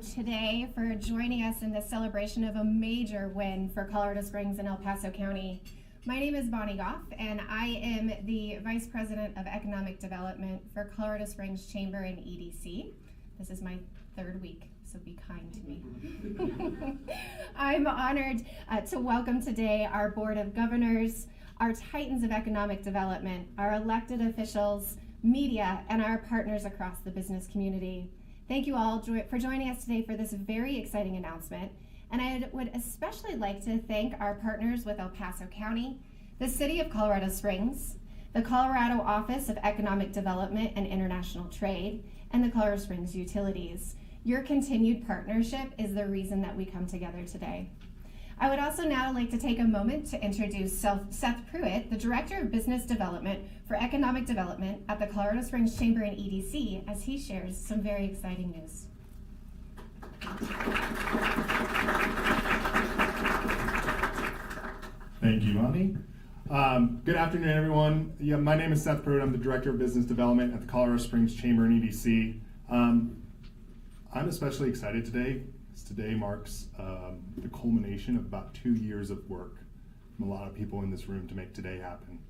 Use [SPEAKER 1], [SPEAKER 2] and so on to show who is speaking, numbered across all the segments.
[SPEAKER 1] Today for joining us in this celebration of a major win for Colorado Springs and El Paso County. My name is Bonnie Goff, and I am the Vice President of Economic Development for Colorado Springs Chamber and EDC. This is my third week, so be kind to me. I'm honored to welcome today our Board of Governors, our Titans of Economic Development, our elected officials, media, and our partners across the business community. Thank you all for joining us today for this very exciting announcement. And I would especially like to thank our partners with El Paso County, the City of Colorado Springs, the Colorado Office of Economic Development and International Trade, and the Colorado Springs Utilities. Your continued partnership is the reason that we come together today. I would also now like to take a moment to introduce Seth Pruitt, the Director of Business Development for Economic Development at the Colorado Springs Chamber and EDC, as he shares some very exciting news.
[SPEAKER 2] Thank you, Bonnie. Good afternoon, everyone. My name is Seth Pruitt. I'm the Director of Business Development at the Colorado Springs Chamber and EDC. I'm especially excited today. Today marks the culmination of about 2 years of work from a lot of people in this room to make today happen.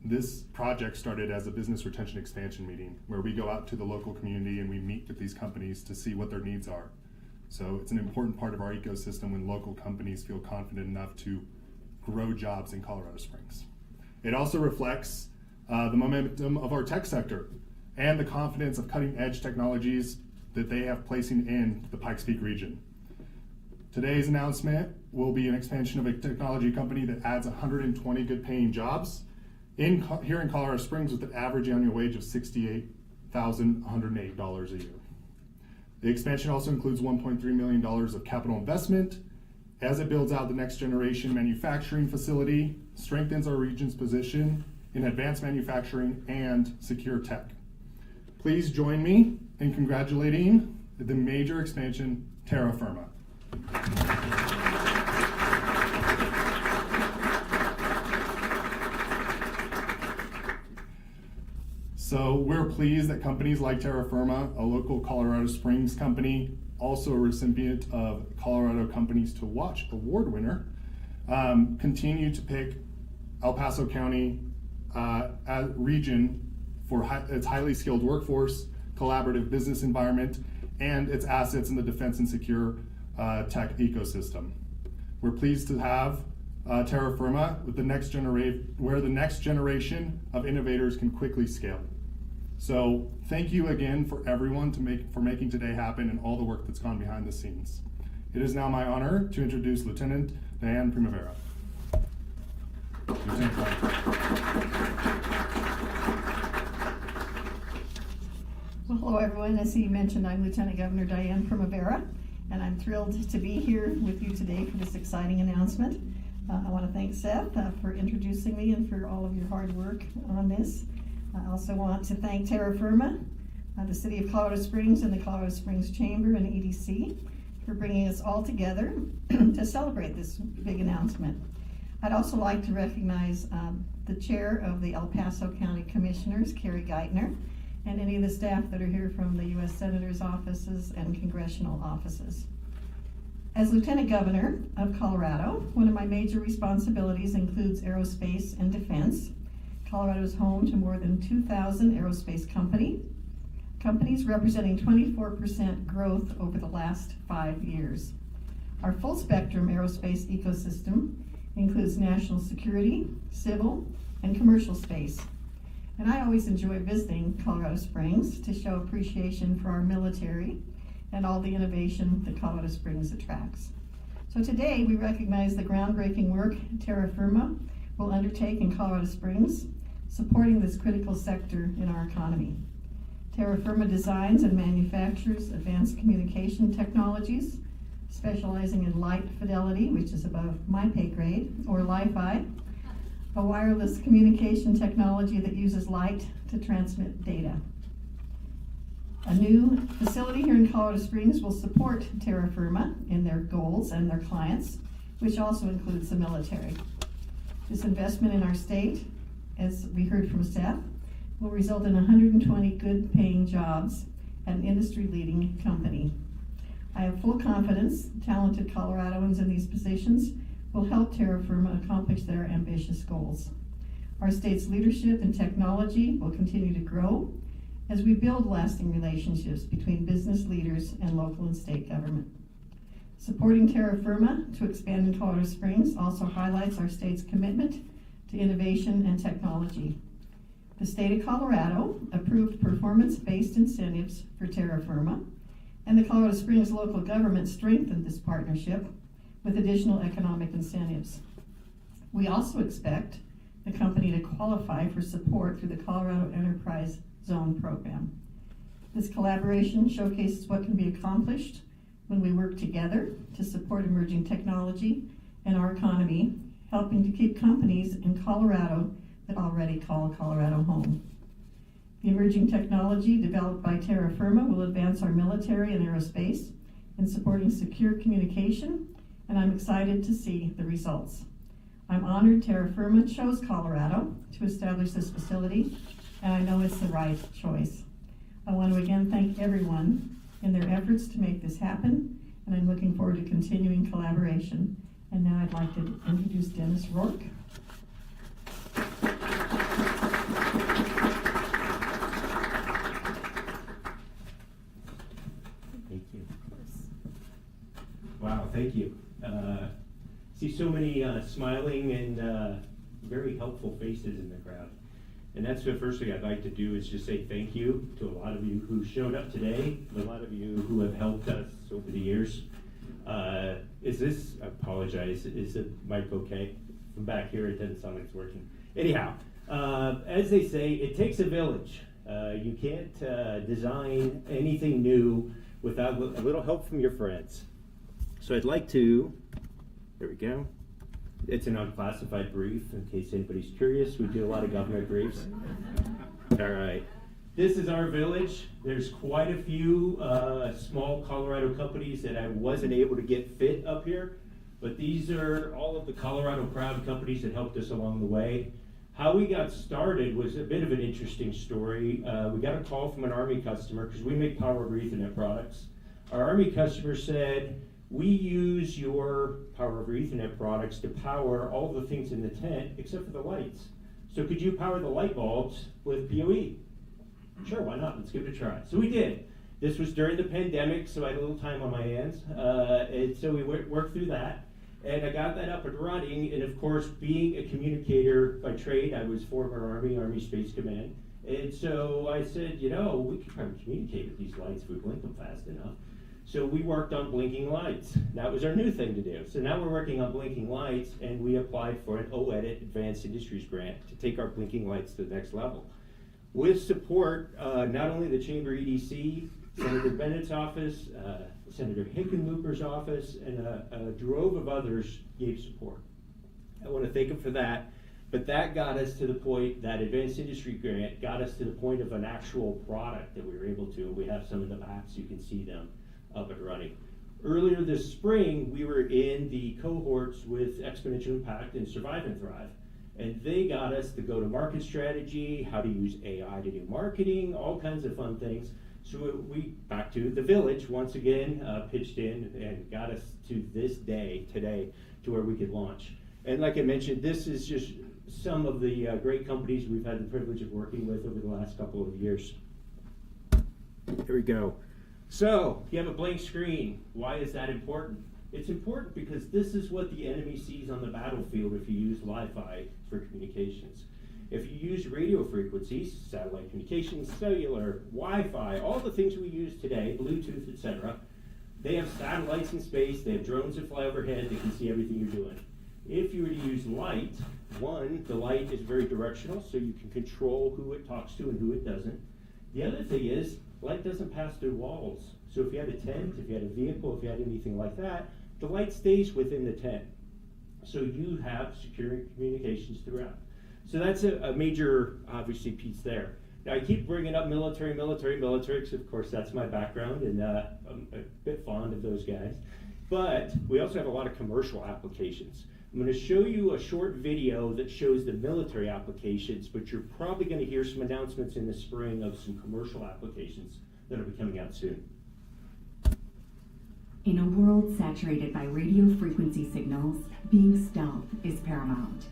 [SPEAKER 2] This project started as a business retention expansion meeting where we go out to the local community and we meet with these companies to see what their needs are. So it's an important part of our ecosystem when local companies feel confident enough to grow jobs in Colorado Springs. It also reflects the momentum of our tech sector and the confidence of cutting edge technologies that they have placing in the Pikes Peak region. Today's announcement will be an expansion of a technology company that adds 120 good paying jobs here in Colorado Springs with an average annual wage of $68,108 a year. The expansion also includes $1.3 million of capital investment as it builds out the next generation manufacturing facility, strengthens our region's position in advanced manufacturing and secure tech. Please join me in congratulating the major expansion, Terra Firma. So we're pleased that companies like Terra Firma, a local Colorado Springs company, also a recipient of Colorado Companies to Watch award winner, continue to pick El Paso County as region for its highly skilled workforce, collaborative business environment, and its assets in the defense and secure tech ecosystem. We're pleased to have Terra Firma with where the next generation of innovators can quickly scale. So thank you again for everyone for making today happen and all the work that's gone behind the scenes. It is now my honor to introduce Lieutenant Diane Primavera. Lieutenant
[SPEAKER 3] Well, hello everyone. As he mentioned, I'm Lieutenant Governor Diane Primavera, and I'm thrilled to be here with you today for this exciting announcement. I want to thank Seth for introducing me and for all of your hard work on this. I also want to thank Terra Firma, the City of Colorado Springs and the Colorado Springs Chamber and EDC for bringing us all together to celebrate this big announcement. I'd also like to recognize the Chair of the El Paso County Commissioners, Carrie Geithner, and any of the staff that are here from the U.S. Senator's offices and congressional offices. As Lieutenant Governor of Colorado, one of my major responsibilities includes aerospace and defense. Colorado is home to more than 2,000 aerospace companies representing 24% growth over the last 5 years. Our full spectrum aerospace ecosystem includes national security, civil, and commercial space. And I always enjoy visiting Colorado Springs to show appreciation for our military and all the innovation that Colorado Springs attracts. So today we recognize the groundbreaking work Terra Firma will undertake in Colorado Springs, supporting this critical sector in our economy. Terra Firma designs and manufactures advanced communication technologies, specializing in light fidelity, which is above my pay grade, or Li-Fi, a wireless communication technology that uses light to transmit data. A new facility here in Colorado Springs will support Terra Firma in their goals and their clients, which also includes the military. This investment in our state, as we heard from Seth, will result in 120 good paying jobs at an industry leading company. full confidence talented Coloradoans in these positions will help Terra Firma accomplish their ambitious goals. Our state's leadership in technology will continue to grow as we build lasting relationships between business leaders and local and state government. Supporting Terra Firma to expand in Colorado Springs also highlights our state's commitment to innovation and technology. The state of Colorado approved performance-based incentives for Terra Firma, and the Colorado Springs local government strengthened this partnership with additional economic incentives. We also expect the company to qualify for support through the Colorado Enterprise Zone program. This collaboration showcases what can be accomplished when we work together to support emerging technology and our economy, helping to keep companies in Colorado that already call Colorado home. The emerging technology developed by Terra Firma will advance our military and aerospace in supporting secure communication, and I'm excited to see the results. I'm honored Terra Firma chose Colorado to establish this facility, and I know it's the right choice. I want to again thank everyone in their efforts to make this happen, and I'm looking forward to continuing collaboration. And now I'd like to introduce Dennis Rourke.
[SPEAKER 4] Thank you. Wow, thank you. See so many smiling and very helpful faces in the crowd. And that's the first thing I'd like to do is just say thank you to a lot of you who showed up today, a lot of you who have helped us over the years. I apologize, is the mic okay? From back here, it doesn't sound like it's working. Anyhow, as they say, it takes a village. You can't design anything new without a little help from your friends. So I'd like to, there we go. It's an unclassified brief, in case anybody's curious. We do a lot of government briefs. All right. This is our village. There's quite a few small Colorado companies that I wasn't able to get fit up here, but these are all of the Colorado proud companies that helped us along the way. How we got started was a bit of an interesting story. We got a call from an Army customer, because we make power over Ethernet products. Our Army customer said, we use your power over Ethernet products to power all the things in the tent except for the lights. So could you power the light bulbs with PoE? Sure, why not? Let's give it a try. So we did. This was during the pandemic, so I had a little time on my hands. And so we worked through that. And I got that up and running. And of course, being a communicator by trade, I was former Army Space Command. And so I said, we could probably communicate with these lights if we blink them fast enough. So we worked on blinking lights. That was our new thing to do. So now we're working on blinking lights, and we applied for an OEDIT Advanced Industries grant to take our blinking lights to the next level. With support, not only the Chamber EDC, Senator Bennett's office, Senator Hickenlooper's office, and a drove of others gave support. I want to thank them for that. But that got us to the point, that Advanced Industry grant got us to the point of an actual product that we were able to. We have some of the maps, you can see them up and running. Earlier this spring, we were in the cohorts with Exponential Impact and Survive and Thrive. And they got us the go-to-market strategy, how to use AI to do marketing, all kinds of fun things. So we, back to the village, once again, pitched in and got us to this day, today, to where we could launch. And like I mentioned, this is just some of the great companies we've had the privilege of working with over the last couple of years. Here we go. So, you have a blank screen. Why is that important? It's important because this is what the enemy sees on the battlefield if you use Wi-Fi for communications. If you use radio frequencies, satellite communications, cellular, Wi-Fi, all the things we use today, Bluetooth, etc., they have satellites in space, they have drones that fly overhead, they can see everything you're doing. If you were to use light, one, the light is very directional, so you can control who it talks to and who it doesn't. The other thing is, light doesn't pass through walls. So if you had a tent, if you had a vehicle, if you had anything like that, the light stays within the tent. So you have secure communications throughout. So that's a major, obviously, piece there. Now I keep bringing up military, because of course that's my background, and I'm a bit fond of those guys. But we also have a lot of commercial applications. I'm going to show you a short video that shows the military applications, but you're probably going to hear some announcements in the spring of some commercial applications that will be coming out soon.
[SPEAKER 5] In a world saturated by radio frequency signals, being stealth is paramount.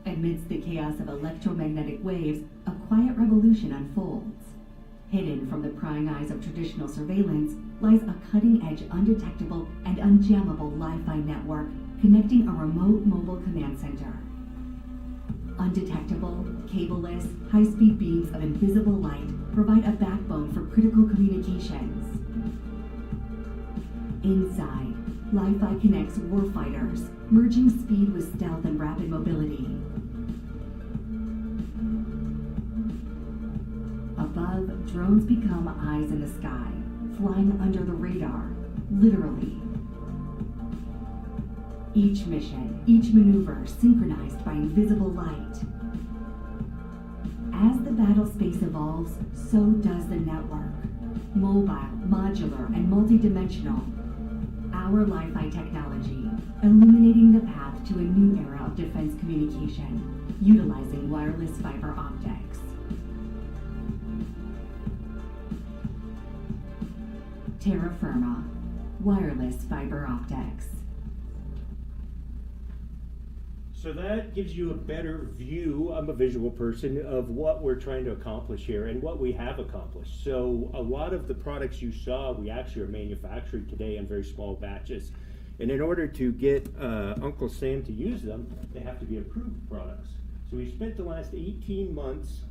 [SPEAKER 5] Amidst the chaos of electromagnetic waves, a quiet revolution unfolds. Hidden from the prying eyes of traditional surveillance lies a cutting-edge, undetectable, and unjammable Wi-Fi network connecting a remote mobile command center. Undetectable, cableless, high-speed beams of invisible light provide a backbone for critical communications. Inside, Wi-Fi connects warfighters, merging speed with stealth and rapid mobility. Above, drones become eyes in the sky, flying under the radar, literally. Each mission, each maneuver synchronized by invisible light. As the battle space evolves, so does the network. Mobile, modular, and multidimensional. Our Wi-Fi technology, illuminating the path to a new era of defense communication, utilizing wireless fiber optics. Terra Firma, wireless fiber optics.
[SPEAKER 4] So that gives you a better view, I'm a visual person, of what we're trying to accomplish here and what we have accomplished. So a lot of the products you saw, we actually are manufacturing today in very small batches. And in order to get Uncle Sam to use them, they have to be approved products. So we spent the last 18 months,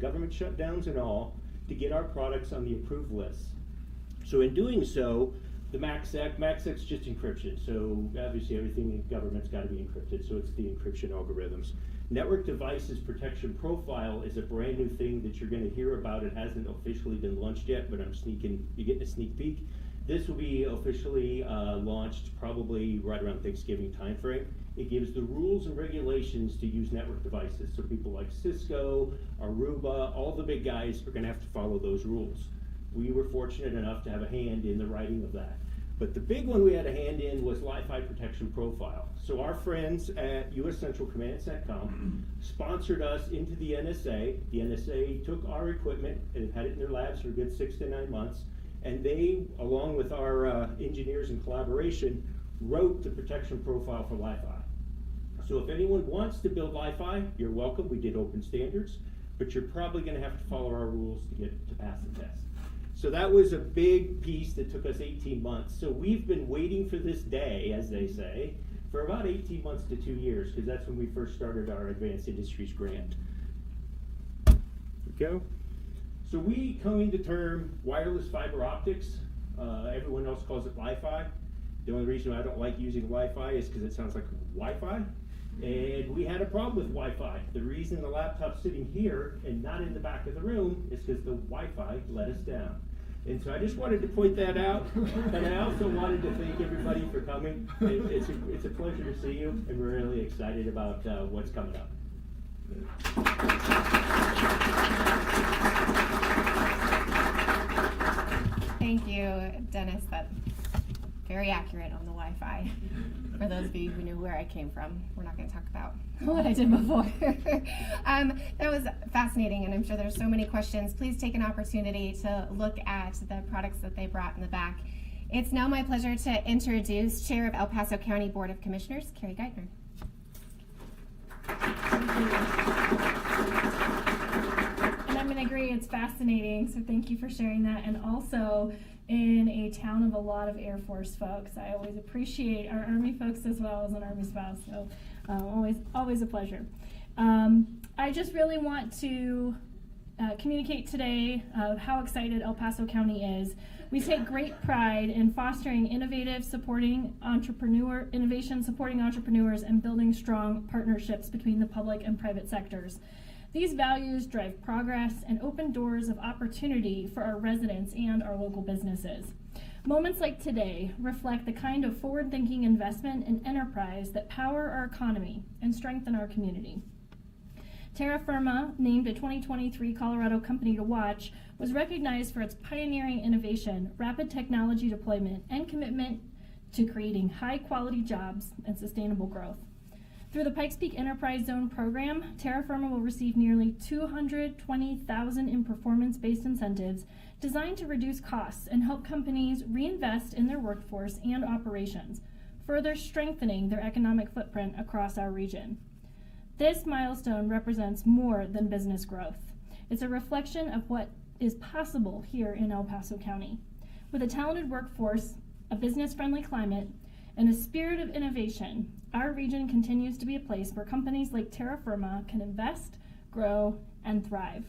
[SPEAKER 4] government shutdowns and all, to get our products on the approved list. So in doing so, the MACsec's just encryption, so obviously everything in government's got to be encrypted, so it's the encryption algorithms. Network Devices Protection Profile is a brand new thing that you're going to hear about. It hasn't officially been launched yet, but you're getting a sneak peek. This will be officially launched probably right around Thanksgiving timeframe. It gives the rules and regulations to use network devices, so people like Cisco, Aruba, all the big guys are going to have to follow those rules. We were fortunate enough to have a hand in the writing of that. But the big one we had a hand in was Wi-Fi Protection Profile. So our friends at U.S. Central Command SATCOM sponsored us into the NSA. The NSA took our equipment and had it in their labs for a good 6 to 9 months. And they, along with our engineers in collaboration, wrote the protection profile for Wi-Fi. So if anyone wants to build Wi-Fi, you're welcome. We did open standards, but you're probably going to have to follow our rules to pass the test. So that was a big piece that took us 18 months. So we've been waiting for this day, as they say, for about 18 months to 2 years, because that's when we first started our Advanced Industries grant. There we go. So we coined the term wireless fiber optics. Everyone else calls it Wi-Fi. The only reason I don't like using Wi-Fi is because it sounds like Wi-Fi. And we had a problem with Wi-Fi. The reason the laptop's sitting here and not in the back of the room is because the Wi-Fi let us down. And so I just wanted to point that out, and I also wanted to thank everybody for coming. It's a pleasure to see you, and we're really excited about what's coming up.
[SPEAKER 1] Thank you, Dennis. That's very accurate on the Wi-Fi. For those of you who knew where I came from, we're not going to talk about what I did before. That was fascinating, and I'm sure there's so many questions. Please take an opportunity to look at the products that they brought in the back. It's now my pleasure to introduce Chair of El Paso County Board of Commissioners, Carrie Geithner.
[SPEAKER 6] And I'm going to agree, it's fascinating, so thank you for sharing that. And also, in a town of a lot of Air Force folks, I always appreciate our Army folks as well as an Army spouse, so always a pleasure. I just really want to communicate today how excited El Paso County is. We take great pride in fostering innovation, supporting entrepreneurs, and building strong partnerships between the public and private sectors. These values drive progress and open doors of opportunity for our residents and our local businesses. Moments like today reflect the kind of forward-thinking investment and enterprise that power our economy and strengthen our community. Terra Firma, named a 2023 Colorado Company to Watch, was recognized for its pioneering innovation, rapid technology deployment, and commitment to creating high-quality jobs and sustainable growth. Through the Pikes Peak Enterprise Zone program, Terra Firma will receive nearly $220,000 in performance-based incentives designed to reduce costs and help companies reinvest in their workforce and operations, further strengthening their economic footprint across our region. This milestone represents more than business growth. It's a reflection of what is possible here in El Paso County. With a talented workforce, a business-friendly climate, and a spirit of innovation, our region continues to be a place where companies like Terra Firma can invest, grow, and thrive.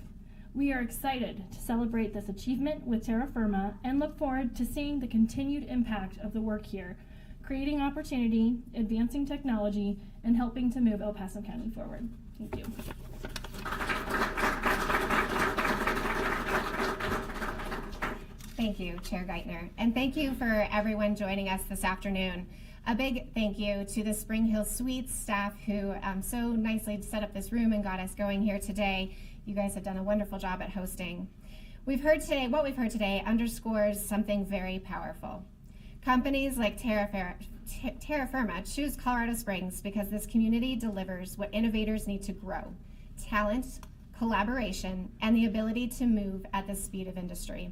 [SPEAKER 6] We are excited to celebrate this achievement with Terra Firma and look forward to seeing the continued impact of the work here, creating opportunity, advancing technology, and helping to move El Paso County forward. Thank you.
[SPEAKER 1] Thank you, Chair Geithner, and thank you for everyone joining us this afternoon. A big thank you to the Spring Hill Suites staff who so nicely set up this room and got us going here today. You guys have done a wonderful job at hosting. What we've heard today underscores something very powerful. Companies like Terra Firma choose Colorado Springs because this community delivers what innovators need to grow: talent, collaboration, and the ability to move at the speed of industry.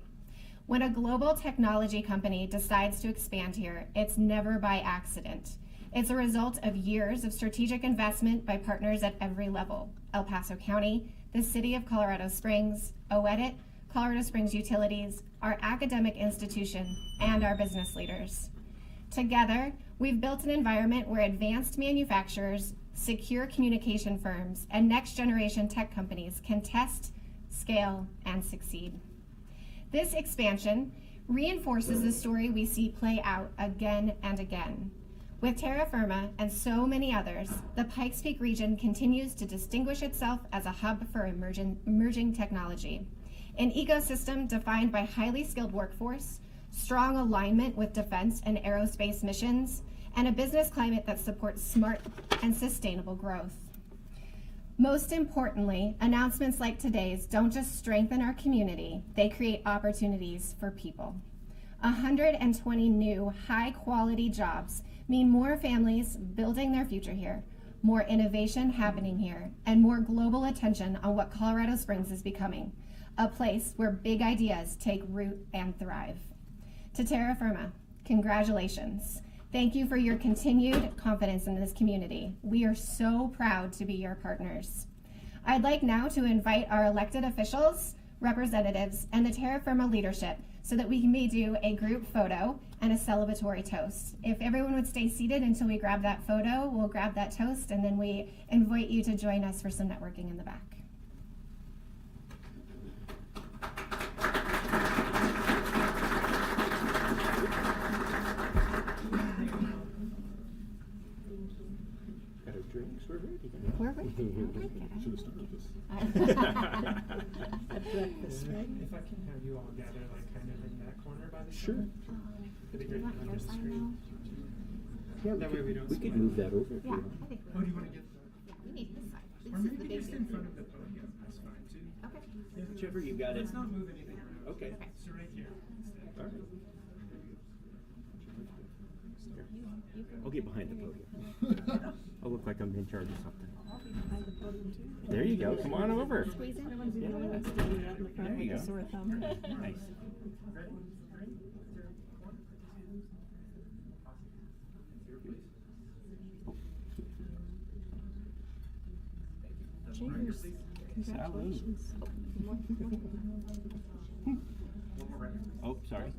[SPEAKER 1] When a global technology company decides to expand here, it's never by accident. It's a result of years of strategic investment by partners at every level: El Paso County, the City of Colorado Springs, OEDIT, Colorado Springs Utilities, our academic institution, and our business leaders. Together, we've built an environment where advanced manufacturers, secure communication firms, and next-generation tech companies can test, scale, and succeed. This expansion reinforces the story we see play out again and again. With Terra Firma and so many others, the Pikes Peak region continues to distinguish itself as a hub for emerging technology. An ecosystem defined by highly skilled workforce, strong alignment with defense and aerospace missions, and a business climate that supports smart and sustainable growth. Most importantly, announcements like today's don't just strengthen our community, they create opportunities for people. 120 new high-quality jobs mean more families building their future here, more innovation happening here, and more global attention on what Colorado Springs is becoming, a place where big ideas take root and thrive. To Terra Firma, congratulations. Thank you for your continued confidence in this community. We are so proud to be your partners. I'd like now to invite our elected officials, representatives, and the Terra Firma leadership so that we may do a group photo and a celebratory toast. If everyone would stay seated until we grab that photo, we'll grab that toast, and then we invite you to join us for some networking in the back.
[SPEAKER 4] Got our drinks, we're ready.
[SPEAKER 1] We're ready.
[SPEAKER 2] Should have started this.
[SPEAKER 3] At breakfast, right?
[SPEAKER 7] If I can have you all gather like kind of in that corner by the
[SPEAKER 4] Sure.
[SPEAKER 7] It'd be great to have this screen.
[SPEAKER 4] Yeah,
[SPEAKER 7] That way we don't
[SPEAKER 4] we could
[SPEAKER 7] split.
[SPEAKER 4] move that over if you
[SPEAKER 1] Yeah,
[SPEAKER 4] want.
[SPEAKER 1] I think
[SPEAKER 7] Oh, do you want to get
[SPEAKER 1] we need this side.
[SPEAKER 7] or
[SPEAKER 1] This is the
[SPEAKER 7] maybe
[SPEAKER 1] big
[SPEAKER 7] just in front of the podium? That's fine too.
[SPEAKER 1] Okay.
[SPEAKER 4] Whichever you got it.
[SPEAKER 7] Let's not move anything around.
[SPEAKER 4] Okay.
[SPEAKER 7] So right here. instead.
[SPEAKER 4] All right. I'll get behind the podium. I'll look like I'm in charge of something. There you go. Come on over.
[SPEAKER 1] Squeeze in.
[SPEAKER 3] Everyone's the only one standing out in the front
[SPEAKER 4] There you
[SPEAKER 3] with a
[SPEAKER 4] go.
[SPEAKER 3] sore thumb.
[SPEAKER 4] Nice.
[SPEAKER 3] Cheers. Congratulations.
[SPEAKER 4] Oh, sorry.